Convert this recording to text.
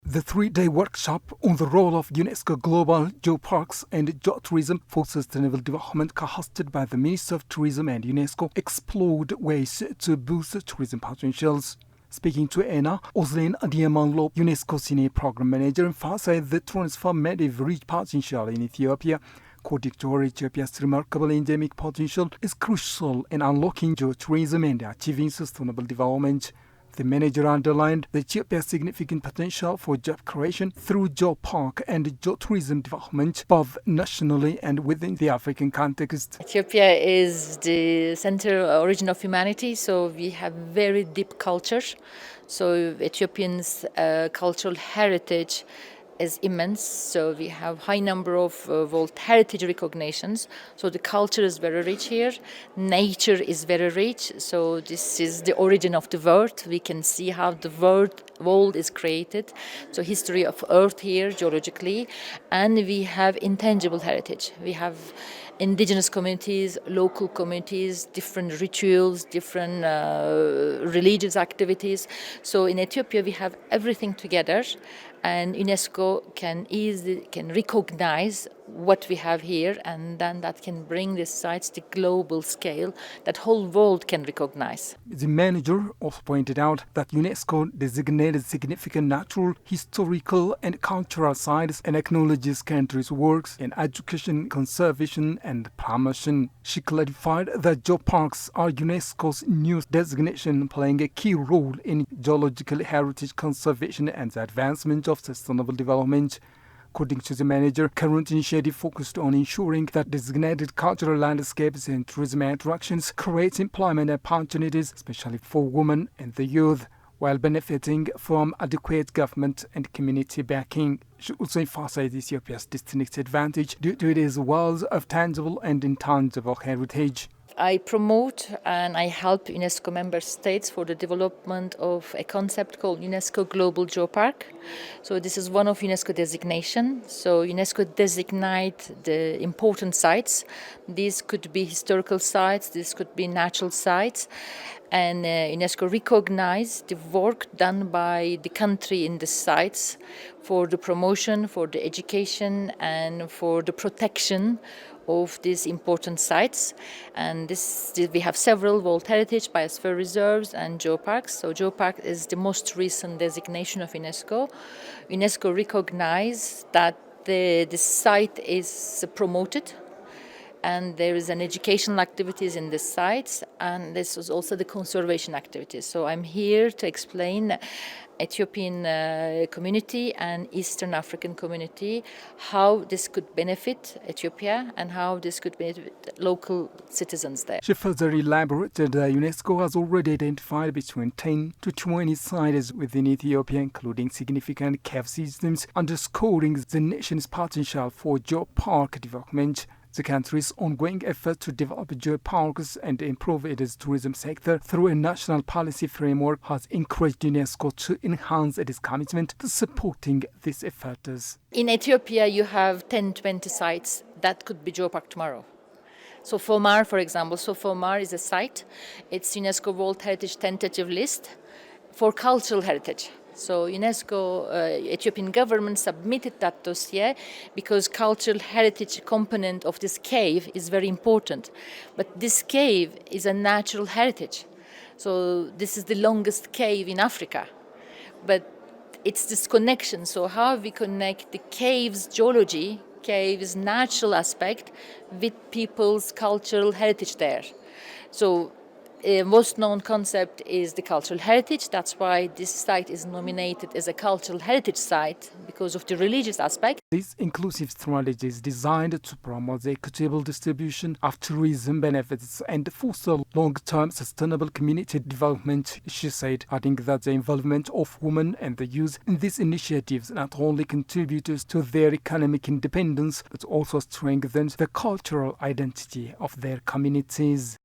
The three-day workshop on the role of UNESCO Global Geoparks and Geotourism for Sustainable Development, hosted by the Minister of Tourism and UNESCO, explored ways to boost tourism potentials. Speaking to ENA, Ozlin Adiamanlo, UNESCO Senior Program Manager, emphasized the transformative reach potential in Ethiopia. According to her, Ethiopia's remarkable endemic potential is crucial in unlocking geotourism and achieving sustainable development. The manager underlined Ethiopia's significant potential for job creation through geopark and geotourism development, both nationally and within the African context. Ethiopia is the center origin of humanity, so we have very deep culture. So Ethiopians' cultural heritage is immense. So we have high number of World Heritage recognitions. So the culture is very rich here. Nature is very rich. So this is the origin of the world. We can see how the world is created. So history of Earth here geologically, and we have intangible heritage. We have indigenous communities, local communities, different rituals, different religious activities. So in Ethiopia we have everything together, and UNESCO can recognize what we have here, and then that can bring these sites to global scale that whole world can recognize. The manager also pointed out that UNESCO designated significant natural, historical and cultural sites and acknowledges countries' works in education, conservation and promotion. She clarified that geoparks are UNESCO's new designation, playing a key role in geological heritage conservation and the advancement of sustainable development. According to the manager, current initiative focused on ensuring that designated cultural landscapes and tourism attractions create employment opportunities, especially for women and the youth, while benefiting from adequate government and community backing. She also emphasized Ethiopia's distinct advantage due to its wealth of tangible and intangible heritage. I promote and I help UNESCO member states for the development of a concept called UNESCO Global Geopark. So this is one of UNESCO designation. So UNESCO designate the important sites. These could be historical sites, this could be natural sites. And UNESCO recognize the work done by the country in the sites for the promotion, for the education and for the protection of these important sites. And we have several World Heritage, Biosphere Reserves and geoparks. So geopark is the most recent designation of UNESCO. UNESCO recognized that the site is promoted, and there is an educational activities in the sites, and this is also the conservation activities. So I'm here to explain Ethiopian community and Eastern African community how this could benefit Ethiopia and how this could benefit local citizens there. She further elaborated that UNESCO has already identified between 10 to 20 sites within Ethiopia, including significant cave systems, underscoring the nation's potential for geopark development. The country's ongoing effort to develop geoparks and improve its tourism sector through a national policy framework has encouraged UNESCO to enhance its commitment to supporting these efforts. In Ethiopia, you have 10-20 sites that could be geopark tomorrow. So Fomar, for example, Fomar is a site. It's UNESCO World Heritage tentative list for cultural heritage. So UNESCO, Ethiopian government submitted that dossier because cultural heritage component of this cave is very important. But this cave is a natural heritage. So this is the longest cave in Africa. But it's this connection. So how we connect the cave's geology, cave's natural aspect with people's cultural heritage there. So most known concept is the cultural heritage. That's why this site is nominated as a cultural heritage site, because of the religious aspect. This inclusive strategy is designed to promote the equitable distribution of tourism benefits and foster long-term sustainable community development, she said, adding that the involvement of women and the youth in these initiatives not only contributes to their economic independence, but also strengthens the cultural identity of their communities.